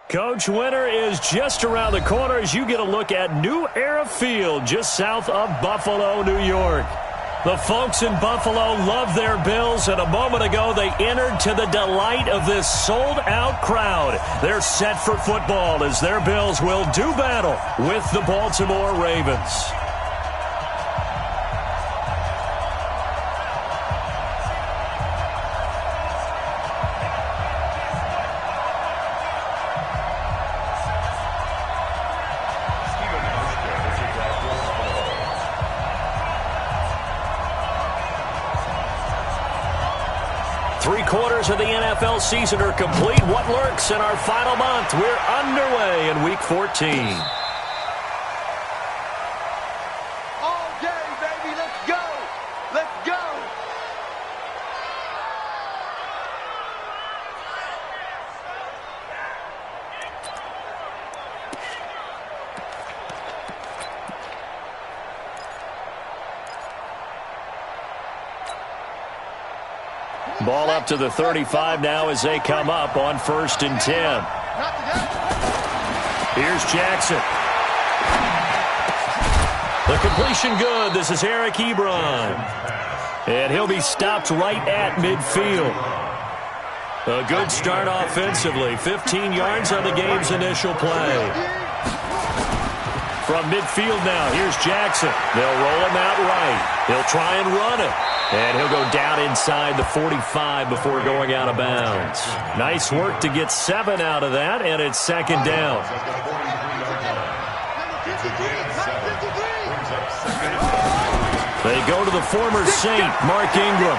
Coach, winter is just around the corner as you get a look at New Era Field just south of Buffalo, New York. The folks in Buffalo love their Bills, and a moment ago they entered to the delight of this sold-out crowd. They're set for football as their Bills will do battle with the Baltimore Ravens. Three-quarters of the NFL season are complete. What lurks in our final month? We're underway in Week 14. All day, baby. Let's go. Let's go. Ball up to the 35 now as they come up on 1st and 10. Here's Jackson. The completion good. This is Eric Ebron. And he'll be stopped right at midfield. A good start offensively. 15 yards on the game's initial play. From midfield now, here's Jackson. They'll roll him out right. He'll try and run it. And he'll go down inside the 45 before going out of bounds. Nice work to get 7 out of that, and it's 2nd down. They go to the former Saint, Mark Ingram.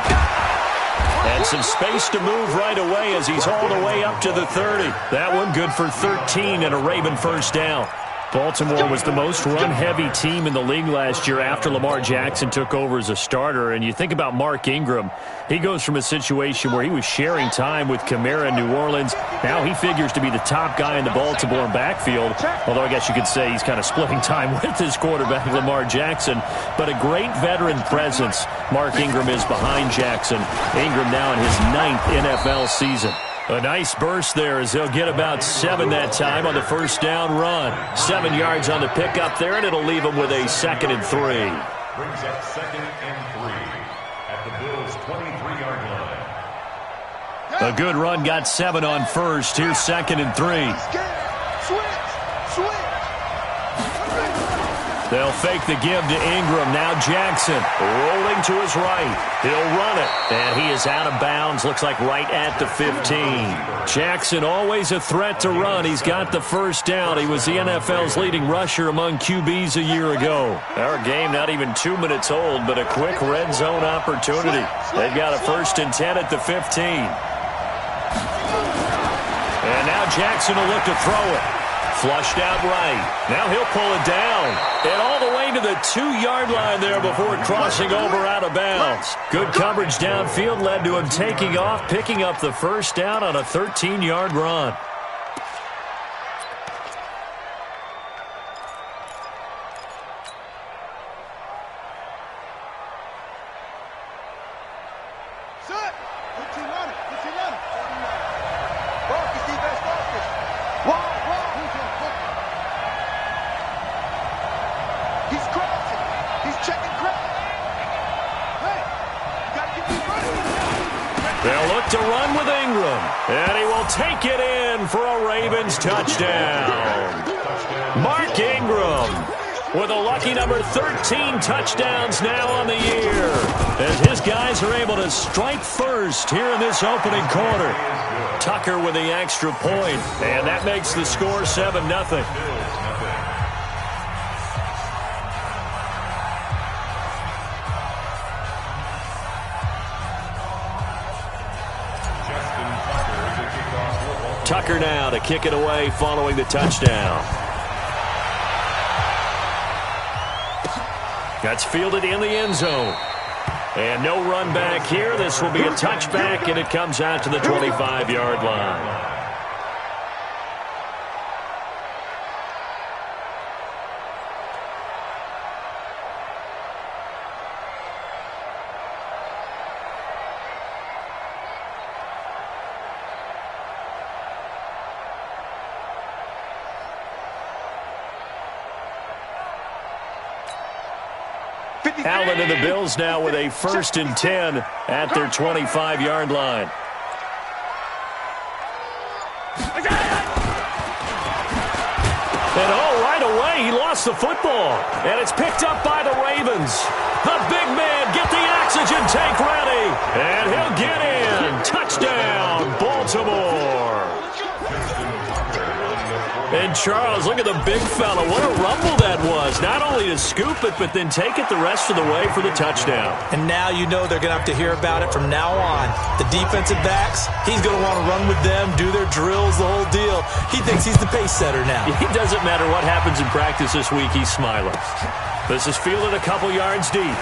And some space to move right away as he's hauled away up to the 30. That one good for 13 and a Raven 1st down. Baltimore was the most run-heavy team in the league last year after Lamar Jackson took over as a starter. And you think about Mark Ingram, he goes from a situation where he was sharing time with Kamara in New Orleans. Now he figures to be the top guy in the Baltimore backfield, although I guess you could say he's kind of splitting time with his quarterback, Lamar Jackson. But a great veteran presence Mark Ingram is behind Jackson. Ingram now in his 9th NFL season. A nice burst there as they'll get about 7 that time on the 1st down run. 7 yards on the pickup there, and it'll leave them with a 2nd and 3. Brings up 2nd and 3 at the Bills' 23-yard line. A good run got 7 on 1st. Here's 2nd and 3. Switch. They'll fake the give to Ingram. Now Jackson rolling to his right. He'll run it, and he is out of bounds. Looks like right at the 15. Jackson always a threat to run. He's got the 1st down. He was the NFL's leading rusher among QBs a year ago. Our game not even 2 minutes old, but a quick red zone opportunity. They've got a 1st and 10 at the 15. And now Jackson will look to throw it. Flushed out right. Now he'll pull it down. And all the way to the 2-yard line there before crossing over out of bounds. Good coverage downfield led to him taking off, picking up the 1st down on a 13-yard run. They'll look to run with Ingram. And he will take it in for a Ravens touchdown. Mark Ingram with a lucky number 13 touchdowns now on the year. As his guys are able to strike first here in this opening quarter. Tucker with the extra point. And that makes the score 7-0. Tucker now to kick it away following the touchdown. That's fielded in the end zone. And no run back here. This will be a touchback, and it comes out to the 25-yard line. Allen and the Bills now with a 1st and 10 at their 25-yard line. And right away, he lost the football. And it's picked up by the Ravens. The big man, get the oxygen tank ready. And he'll get in. Touchdown, Baltimore. And Charles, look at the big fella. What a rumble that was. Not only to scoop it, but then take it the rest of the way for the touchdown. And now you know they're going to have to hear about it from now on. The defensive backs, he's going to want to run with them, do their drills, the whole deal. He thinks he's the pace setter now. It doesn't matter what happens in practice this week, he's smiling. This is fielded a couple yards deep.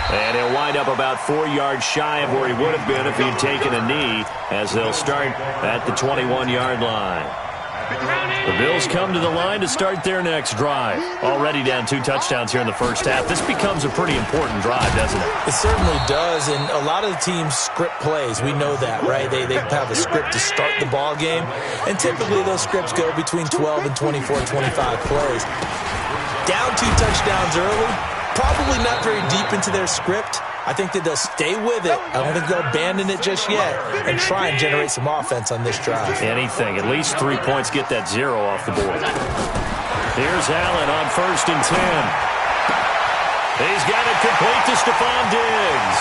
And he'll wind up about 4 yards shy of where he would have been if he'd taken a knee, as they'll start at the 21-yard line. The Bills come to the line to start their next drive. Already down 2 touchdowns here in the first half. This becomes a pretty important drive, doesn't it? It certainly does, and a lot of the teams script plays. We know that, right? They have a script to start the ball game, and typically those scripts go between 12 and 24, 25 plays. Down 2 touchdowns early, probably not very deep into their script. I think that they'll stay with it. I don't think they'll abandon it just yet and try and generate some offense on this drive. Anything. At least 3 points, get that 0 off the board. Here's Allen on 1st and 10. He's got it complete to Stephon Diggs.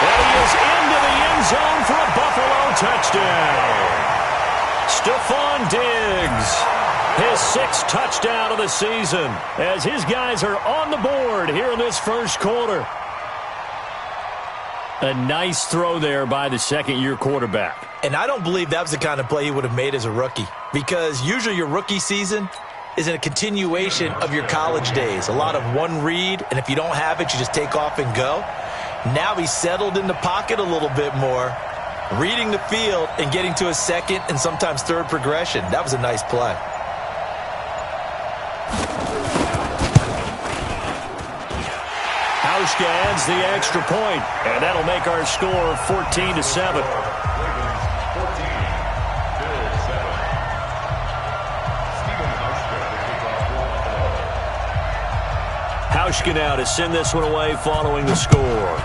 And he is into the end zone for a Buffalo touchdown. Stephon Diggs. His 6th touchdown of the season as his guys are on the board here in this first quarter. A nice throw there by the second-year quarterback. And I don't believe that was the kind of play he would have made as a rookie, because usually your rookie season is a continuation of your college days. A lot of one read, and if you don't have it, you just take off and go. Now he's settled in the pocket a little bit more, reading the field and getting to a second and sometimes third progression. That was a nice play. Hauschka adds the extra point, and that'll make our score 14-7. Hauschka now to send this one away following the score.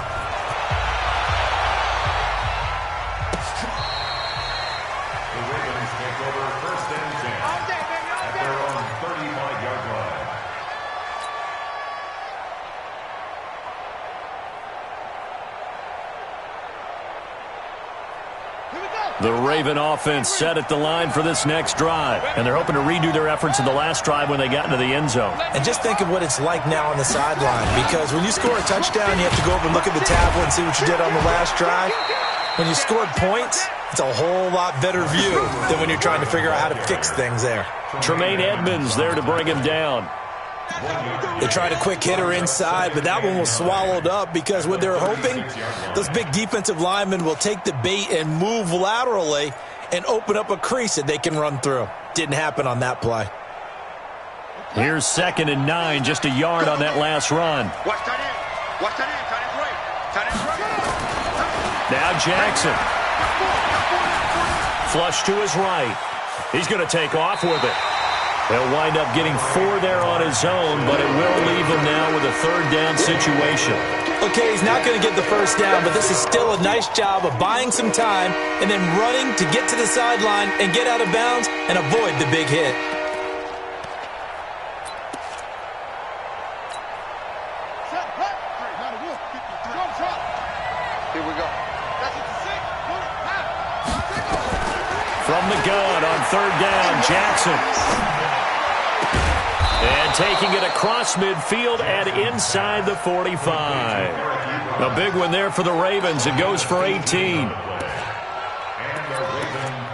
The Raven offense set at the line for this next drive, and they're hoping to redo their efforts in the last drive when they got into the end zone. And just think of what it's like now on the sideline, because when you score a touchdown, you have to go over and look at the tablet and see what you did on the last drive. When you scored points, it's a whole lot better view than when you're trying to figure out how to fix things there. Tremaine Edmonds there to bring him down. They tried a quick hitter inside, but that one was swallowed up because what they're hoping, those big defensive linemen will take the bait and move laterally and open up a crease that they can run through. Didn't happen on that play. Here's 2nd and 9, just a yard on that last run. Watch that in. Watch that in. Tight end right. Tight end right. Now Jackson. Flush to his right. He's going to take off with it. He'll wind up getting 4 there on his own, but it will leave him now with a 3rd down situation. Okay, he's not going to get the first down, but this is still a nice job of buying some time and then running to get to the sideline and get out of bounds and avoid the big hit. Here we go. From the gun on 3rd down, Jackson. And taking it across midfield and inside the 45. A big one there for the Ravens. It goes for 18.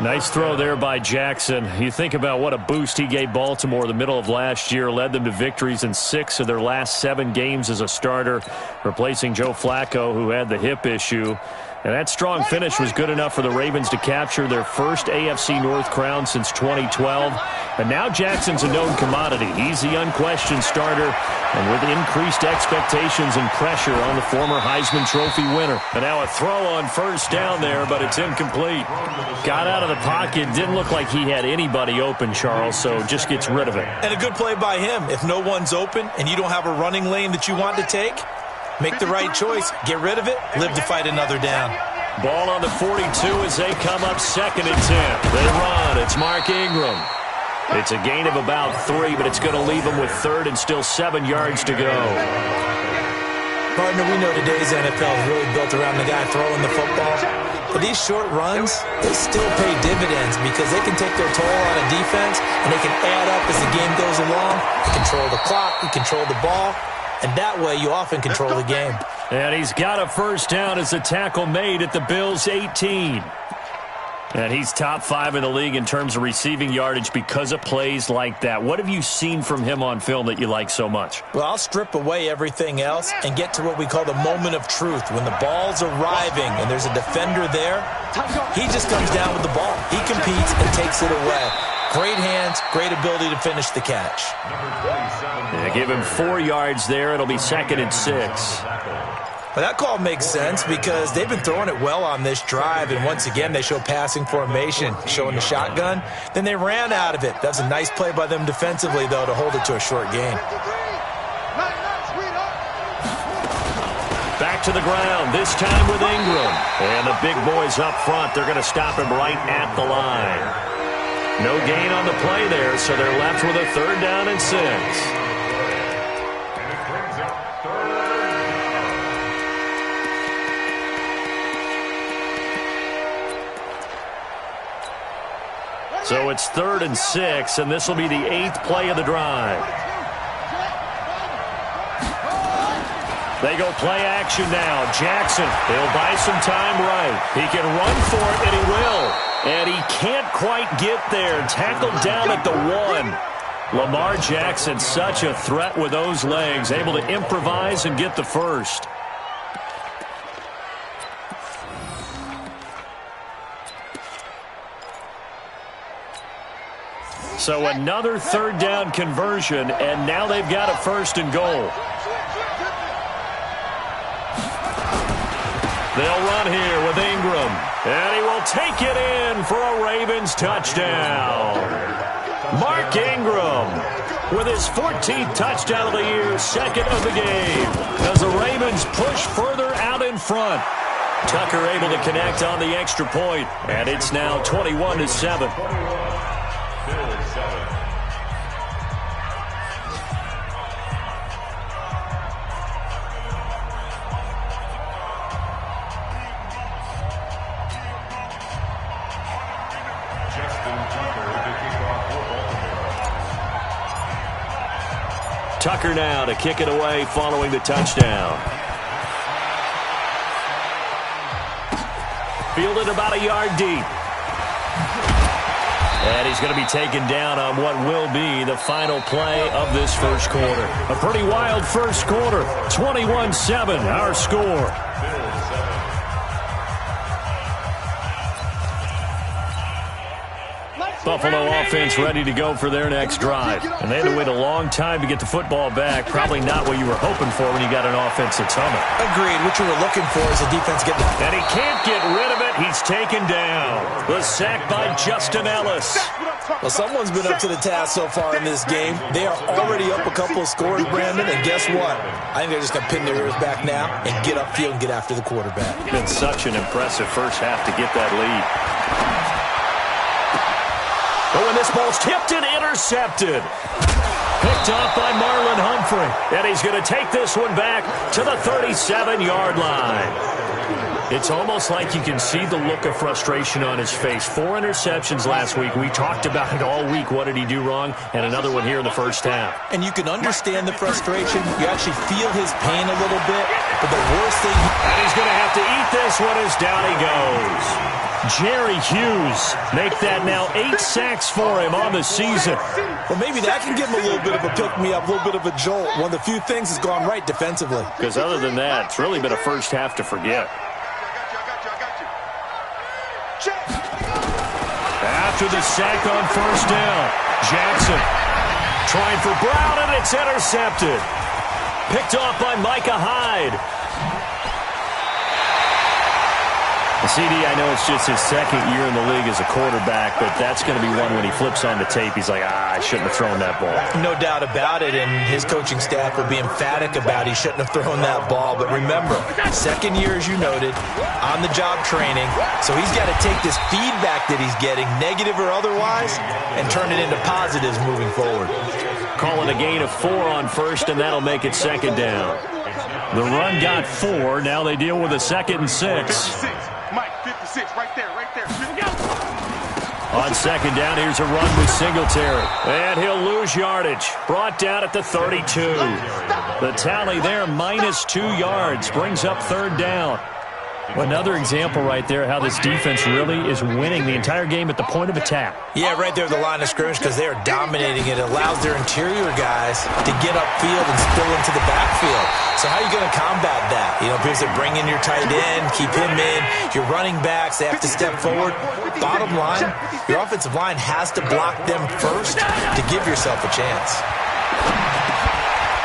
Nice throw there by Jackson. You think about what a boost he gave Baltimore the middle of last year. Led them to victories in 6 of their last 7 games as a starter, replacing Joe Flacco, who had the hip issue. And that strong finish was good enough for the Ravens to capture their first AFC North crown since 2012. And now Jackson's a known commodity. He's the unquestioned starter, and with increased expectations and pressure on the former Heisman Trophy winner. And now a throw on first down there, but it's incomplete. Got out of the pocket. Didn't look like he had anybody open, Charles, so just gets rid of it. And a good play by him. If no one's open and you don't have a running lane that you want to take, make the right choice. Get rid of it. Live to fight another down. Ball on the 42 as they come up 2nd and 10. They run. It's Mark Ingram. It's a gain of about 3, but it's going to leave them with 3rd and still 7 yards to go. Partner, we know today's NFL is really built around the guy throwing the football. But these short runs, they still pay dividends because they can take their toll on a defense and they can add up as the game goes along. You control the clock, you control the ball, and that way you often control the game. And he's got a first down as the tackle made at the Bills' 18. And he's top 5 in the league in terms of receiving yardage because of plays like that. What have you seen from him on film that you like so much? Well, I'll strip away everything else and get to what we call the moment of truth. When the ball's arriving and there's a defender there, he just comes down with the ball. He competes and takes it away. Great hands, great ability to finish the catch. Yeah, give him 4 yards there. It'll be 2nd and 6. Well, that call makes sense because they've been throwing it well on this drive, and once again they show passing formation, showing the shotgun. Then they ran out of it. That's a nice play by them defensively, though, to hold it to a short gain. Back to the ground, this time with Ingram. And the big boys up front, they're going to stop him right at the line. No gain on the play there, so they're left with a 3rd down and 6. So it's 3rd and 6, and this will be the 8th play of the drive. They go play action now. Jackson, he'll buy some time right. He can run for it, and he will. And he can't quite get there. Tackled down at the 1. Lamar Jackson, such a threat with those legs, able to improvise and get the first. So another 3rd down conversion, and now they've got a 1st and goal. They'll run here with Ingram, and he will take it in for a Ravens touchdown. Mark Ingram with his 14th touchdown of the year, 2nd of the game, as the Ravens push further out in front. Tucker able to connect on the extra point, and it's now 21-7. Tucker now to kick it away following the touchdown. Fielded about a yard deep. And he's going to be taken down on what will be the final play of this first quarter. A pretty wild first quarter. 21-7, our score. Buffalo offense ready to go for their next drive. And they had to wait a long time to get the football back. Probably not what you were hoping for when you got an offense that's humming. Agreed. What you were looking for is a defense getting... And he can't get rid of it. He's taken down. The sack by Justin Ellis. Well, someone's been up to the task so far in this game. They are already up a couple of scores, Brandon, and guess what? I think they're just going to pin their ears back now and get upfield and get after the quarterback. Been such an impressive first half to get that lead. Oh, and this ball's tipped and intercepted. Picked off by Marlon Humphrey. And he's going to take this one back to the 37-yard line. It's almost like you can see the look of frustration on his face. 4 interceptions last week. We talked about it all week. What did he do wrong? And another one here in the first half. And you can understand the frustration. You actually feel his pain a little bit. But the worst thing... And he's going to have to eat this one as down he goes. Jerry Hughes make that now 8 sacks for him on the season. Well, maybe that can give him a little bit of a pick-me-up, a little bit of a jolt. One of the few things that's gone right defensively. Because other than that, it's really been a first half to forget. After the sack on first down, Jackson trying for Brown, and it's intercepted. Picked off by Micah Hyde. CD, I know it's just his second year in the league as a quarterback, but that's going to be one when he flips on the tape. He's like, I shouldn't have thrown that ball. No doubt about it, and his coaching staff will be emphatic about he shouldn't have thrown that ball. But remember, second year, as you noted, on-the-job training, so he's got to take this feedback that he's getting, negative or otherwise, and turn it into positives moving forward. Calling a gain of 4 on first, and that'll make it second down. The run got 4. Now they deal with a 2nd and 6. Mike, 56, right there. On second down, here's a run with Singletary. And he'll lose yardage. Brought down at the 32. The tally there, -2 yards. Brings up 3rd down. Another example right there how this defense really is winning the entire game at the point of attack. Yeah, right there at the line of scrimmage because they are dominating it. It allows their interior guys to get upfield and spill into the backfield. So how are you going to combat that? You know, because they bring in your tight end, keep him in. Your running backs, they have to step forward. Bottom line, your offensive line has to block them first to give yourself a chance.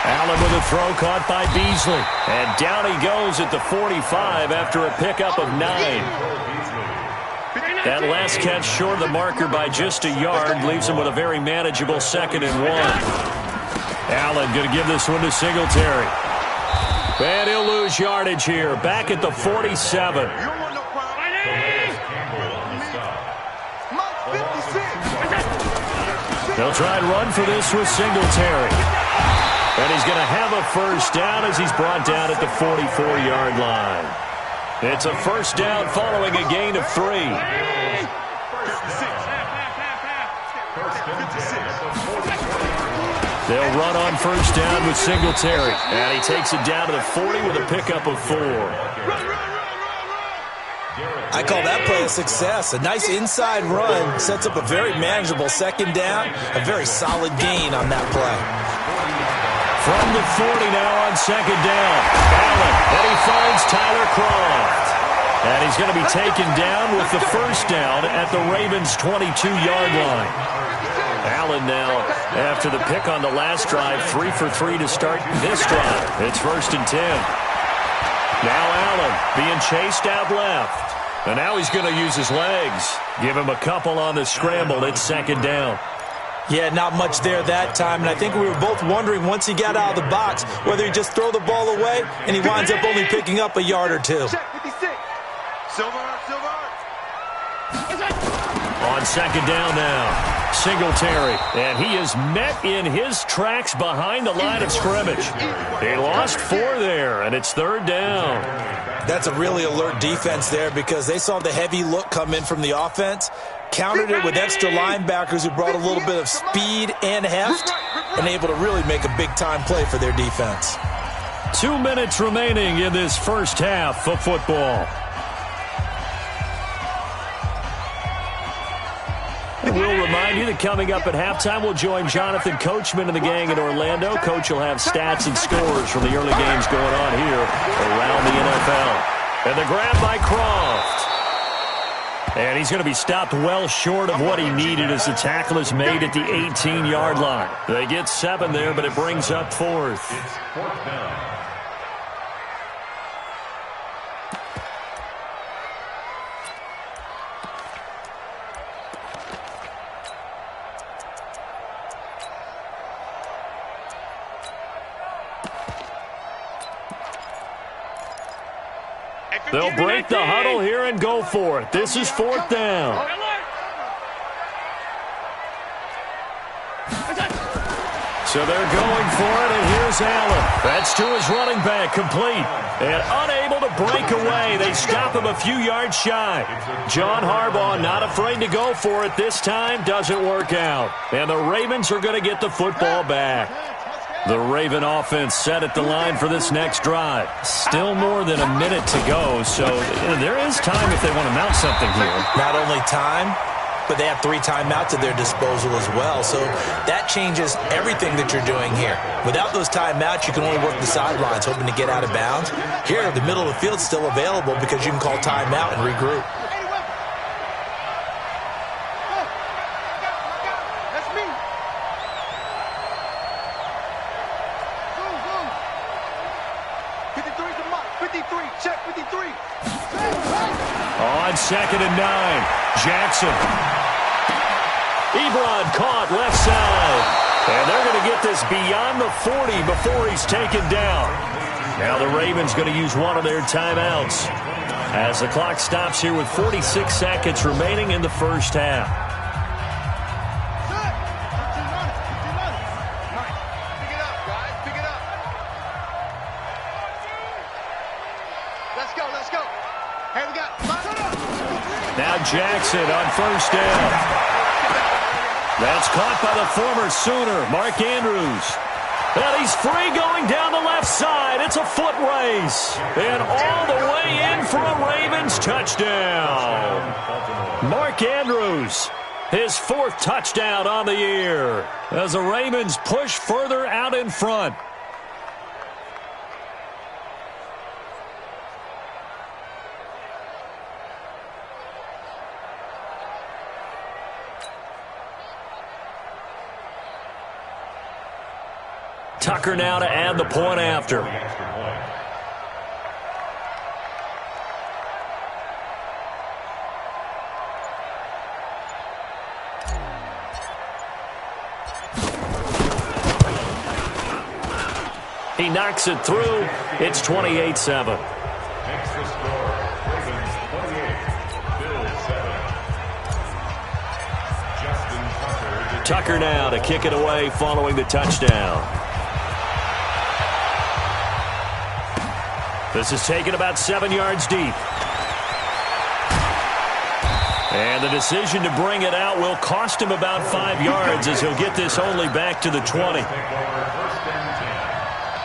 Allen with a throw caught by Beasley. And down he goes at the 45 after a pickup of 9. That last catch short of the marker by just a yard leaves him with a very manageable 2nd and 1. Allen going to give this one to Singletary. And he'll lose yardage here. Back at the 47. They'll try and run for this with Singletary. And he's going to have a first down as he's brought down at the 44-yard line. It's a first down following a gain of 3. They'll run on first down with Singletary. And he takes it down to the 40 with a pickup of 4. I call that play a success. A nice inside run sets up a very manageable 2nd down. A very solid gain on that play. From the 40 now on 2nd down. Allen, and he finds Tyler Croft. And he's going to be taken down with the first down at the Ravens' 22-yard line. Allen now, after the pick on the last drive, 3 for 3 to start this drive. It's 1st and 10. Now Allen being chased out left. And now he's going to use his legs. Give him a couple on the scramble. It's 2nd down. Yeah, not much there that time, and I think we were both wondering once he got out of the box whether he'd just throw the ball away, and he winds up only picking up a yard or 2. On 2nd down now, Singletary, and he is met in his tracks behind the line of scrimmage. He lost 4 there, and it's 3rd down. That's a really alert defense there because they saw the heavy look come in from the offense, countered it with extra linebackers who brought a little bit of speed and heft, and able to really make a big-time play for their defense. 2 minutes remaining in this first half of football. And we'll remind you that coming up at halftime, we'll join Jonathan Coachman and the gang in Orlando. Coach will have stats and scores from the early games going on here around the NFL. And the grab by Croft. And he's going to be stopped well short of what he needed as the tackle is made at the 18-yard line. They get 7 there, but it brings up 4th. It's 4th down. They'll break the huddle here and go for it. This is 4th down. So they're going for it, and here's Allen. That's to his running back, complete. And unable to break away. They stop him a few yards shy. John Harbaugh not afraid to go for it this time. Doesn't work out. And the Ravens are going to get the football back. The Raven offense set at the line for this next drive. Still more than a minute to go, so there is time if they want to mount something here. Not only time, but they have 3 timeouts at their disposal as well, so that changes everything that you're doing here. Without those timeouts, you can only work the sidelines, hoping to get out of bounds. Here, the middle of the field's still available because you can call timeout and regroup. 2nd and 9. Jackson. Ebron caught left side. And they're going to get this beyond the 40 before he's taken down. Now the Ravens going to use one of their timeouts as the clock stops here with 46 seconds remaining in the first half. Pick it up, guys. Pick it up. Let's go. Let's go. Hey, we got. Now Jackson on first down. That's caught by the former Sooner, Mark Andrews. And he's free going down the left side. It's a foot race. And all the way in for a Ravens touchdown. Mark Andrews, his 4th touchdown on the year as the Ravens push further out in front. Tucker now to add the point after. He knocks it through. It's 28-7. Makes the score. Ravens 28, Bills 7. Justin Tucker. Tucker now to kick it away following the touchdown. This is taken about 7 yards deep. And the decision to bring it out will cost him about 5 yards as he'll get this only back to the 20. First and 10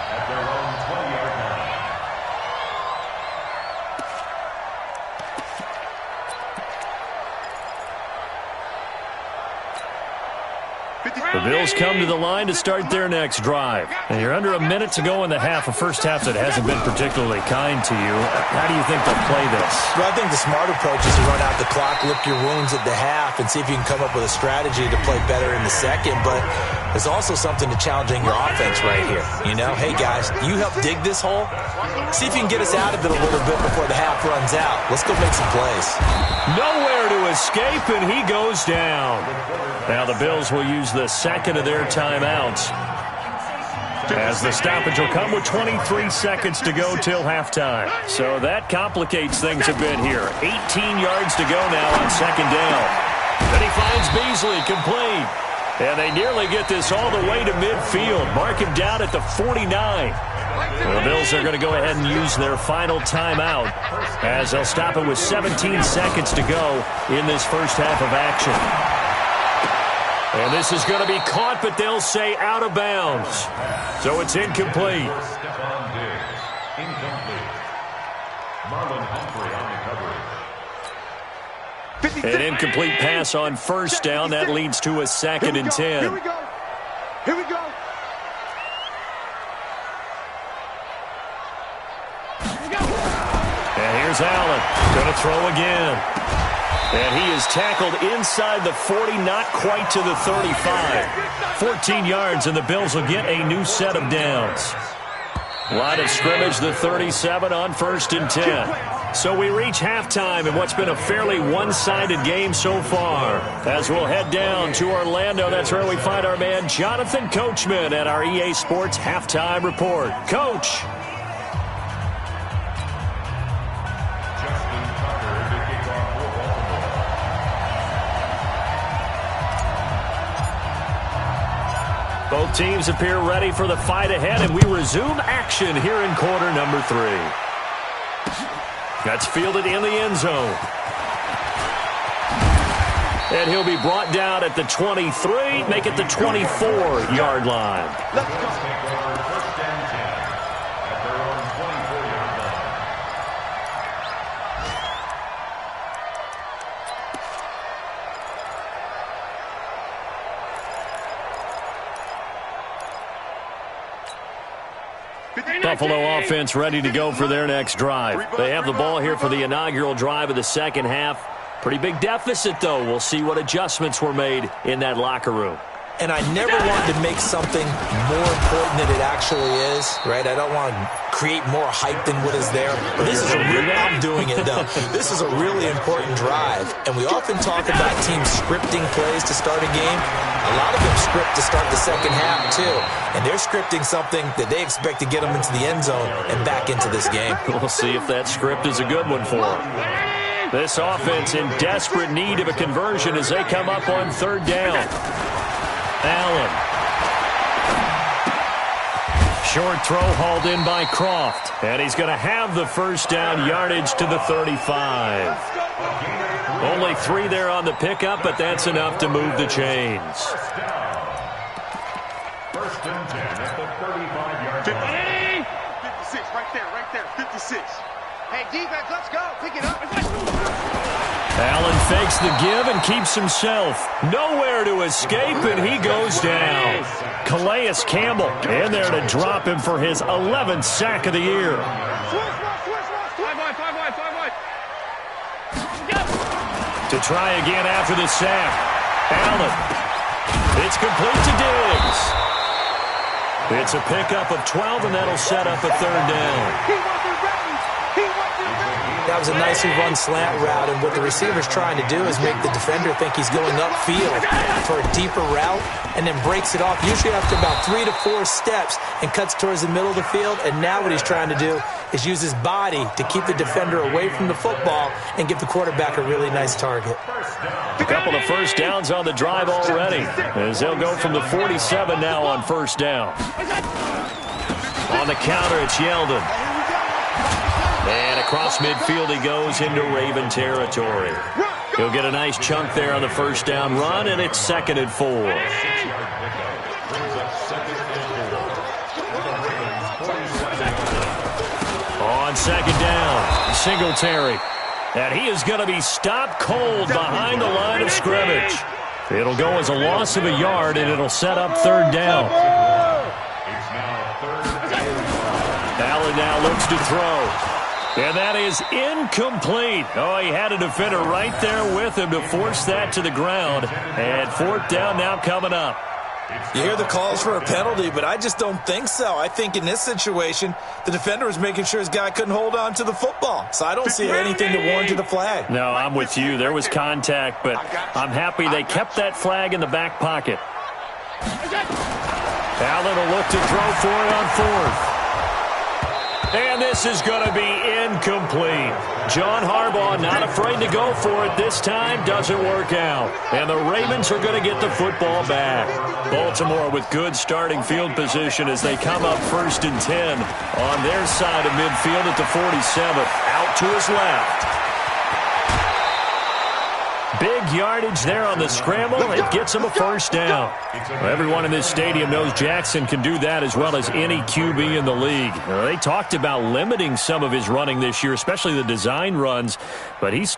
at their own 20-yard line. The Bills come to the line to start their next drive. And you're under a minute to go in the half, a first half that hasn't been particularly kind to you. How do you think they'll play this? Well, I think the smart approach is to run out the clock, lick your wounds at the half, and see if you can come up with a strategy to play better in the second. But there's also something to challenging your offense right here. You know, hey, guys, you help dig this hole. See if you can get us out of it a little bit before the half runs out. Let's go make some plays. Nowhere to escape, and he goes down. Now the Bills will use the second of their timeouts, as the stoppage will come with 23 seconds to go till halftime. So that complicates things a bit here. 18 yards to go now on second down. Then he finds Beasley complete. And they nearly get this all the way to midfield. Mark him down at the 49. The Bills are going to go ahead and use their final timeout as they'll stop it with 17 seconds to go in this first half of action. And this is going to be caught, but they'll say out of bounds. So it's incomplete. Stephon Diggs, incomplete. Marlon Humphrey on the coverage. An incomplete pass on first down. That leads to a 2nd and 10. Here we go. Here we go. And here's Allen. Going to throw again. And he is tackled inside the 40, not quite to the 35. 14 yards, and the Bills will get a new set of downs. Line of scrimmage, the 37 on 1st and 10. So we reach halftime in what's been a fairly one-sided game so far. As we'll head down to Orlando, that's where we find our man Jonathan Coachman at our EA Sports Halftime Report. Coach. Justin Tucker to kick off for Baltimore. Both teams appear ready for the fight ahead, and we resume action here in quarter number 3. That's fielded in the end zone. And he'll be brought down at the 23, make it the 24-yard line. Let's go. Take over first and 10 at their own 24-yard line. Buffalo offense ready to go for their next drive. They have the ball here for the inaugural drive of the second half. Pretty big deficit, though. We'll see what adjustments were made in that locker room. and I never want to make something more important than it actually is, right? I don't want to create more hype than what is there. But this is I'm doing it, though. This is a really important drive, and we often talk about teams scripting plays to start a game. A lot of them script to start the second half, too, and they're scripting something that they expect to get them into the end zone and back into this game. We'll see if that script is a good one for them. This offense in desperate need of a conversion as they come up on third down. Allen. Short throw hauled in by Croft. And he's going to have the first down, yardage to the 35. Only 3 there on the pickup, but that's enough to move the chains. First and 10 at the 35-yard line. 56, right there, 56. Hey, defense, let's go. Pick it up. Allen fakes the give and keeps himself nowhere to escape, and he goes down. Calais Campbell in there to drop him for his 11th sack of the year. To try again after the sack. Allen. It's complete to Diggs. It's a pickup of 12, and that'll set up a third down. That was a nicely run slant route, and what the receiver's trying to do is make the defender think he's going upfield for a deeper route and then breaks it off, usually after about 3 to 4 steps, and cuts towards the middle of the field. And now what he's trying to do is use his body to keep the defender away from the football and give the quarterback a really nice target. A couple of first downs on the drive already, as they'll go from the 47 now on first down. On the counter, it's Yeldon. And across midfield he goes into Raven territory. He'll get a nice chunk there on the first down run, and it's 2nd and 4. On second down, Singletary. And he is going to be stopped cold behind the line of scrimmage. It'll go as a loss of a yard, and it'll set up third down. Allen now looks to throw. And that is incomplete. Oh, he had a defender right there with him to force that to the ground. And fourth down now coming up. You hear the calls for a penalty, but I just don't think so. I think in this situation, the defender was making sure his guy couldn't hold on to the football. So I don't see anything to warrant the flag. No, I'm with you. There was contact, but I'm happy they kept that flag in the back pocket. Allen will look to throw for it on fourth. And this is going to be incomplete. John Harbaugh not afraid to go for it this time. Doesn't work out. And the Ravens are going to get the football back. Baltimore with good starting field position as they come up 1st and 10 on their side of midfield at the 47. Out to his left. Big yardage there on the scramble. It gets him a first down. Well, everyone in this stadium knows Jackson can do that as well as any QB in the league. They talked about limiting some of his running this year, especially the design runs, but he's